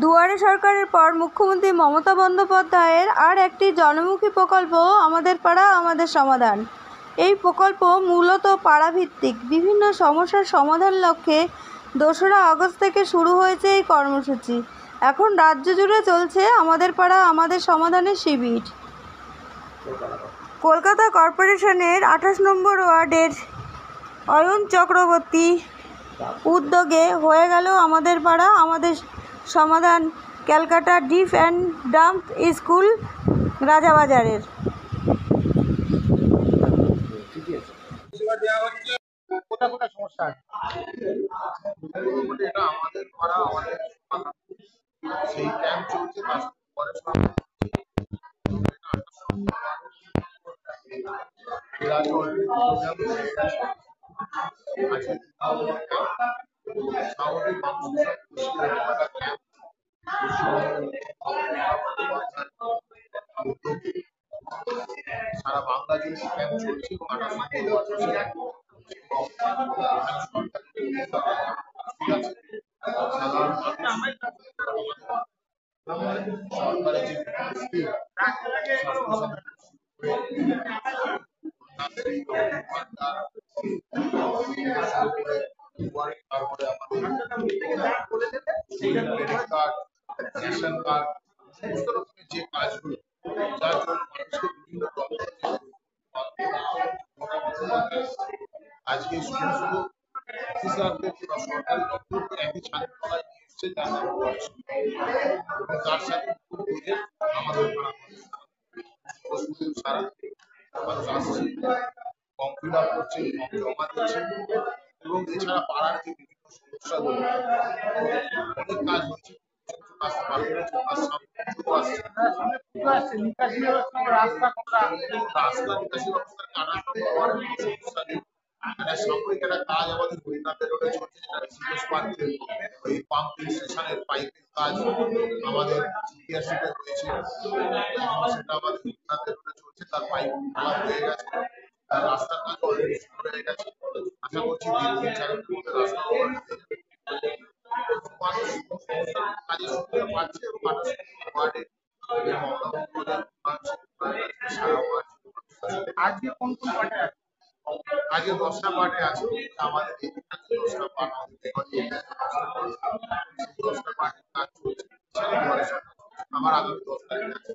দুয়ারে সরকারের পর মুখ্যমন্ত্রী মমতা বন্দ্যোপাধ্যায়ের আর একটি জনমুখী প্রকল্প আমাদের পাড়া আমাদের সমাধান। এই প্রকল্প মূলত পাড়াভিত্তিক বিভিন্ন সমস্যার সমাধান লক্ষ্যে 2রা আগস্ট থেকে শুরু হয়েছে এই কর্মসূচি। এখন রাজ্য জুড়ে চলছে আমাদের পাড়া আমাদের সমাধানের শিবির। কলকাতা কর্পোরেশনের 28 নম্বর ওয়ার্ডের অয়ন চক্রবর্তী উদ্যোগে হয়ে গেল আমাদের পাড়া আমাদের সমাধান Calcutta deaf and dumb school রাজাবাজারের। সেই ক্যাম্প চলছে সারা বাংলা জুড়ে ক্যাম্প চলছে সরকারের যে কাজগুলো যার জন্য মানুষকে বিভিন্ন আজকে স্কুলগুলো অফিসারদের বা সরকারি দপ্তরকে একই ছাত্রতলায় নিয়ে এসছে যার নাম তার সাথে আমাদের সারা মানুষ আসছে ফর্ম ফিল আপ করছে জমা দিচ্ছে এবং এছাড়া পাড়ার যে বিভিন্ন সমস্যাগুলো অনেক কাজ হচ্ছে রাস্তা নিকাশি ব্যবস্থার নানা সমস্যা নেই। সাময়িক একটা কাজ আমাদের হরিনাথের রোডে চলছে, যেটা ঋষিকেশ পার্কের ওই পাম্পিং স্টেশনের পাইপের কাজ আমাদের জিপিআরসিতে হয়েছে, সেটা আমাদের হরিনাথের রোডে চলছে, তার পাইপ খোলা হয়ে গেছে, রাস্তার কাজ অলরেডি শুরু হয়ে গেছে। আশা করছি দীর্ঘদিন চারের মধ্যে রাস্তা মানুষ কাজে সুবিধা পাচ্ছে এবং মানুষ ওয়ার্ডে আজকে কোন কোন ওয়ার্ডে আছে? আজকে 10টা ওয়ার্ডে আছে। আমাদের এই 10টা ওয়ার্ড 10টা ওয়ার্ডে কাজ চলছে। আমার আগামী 10 তারিখে আছে।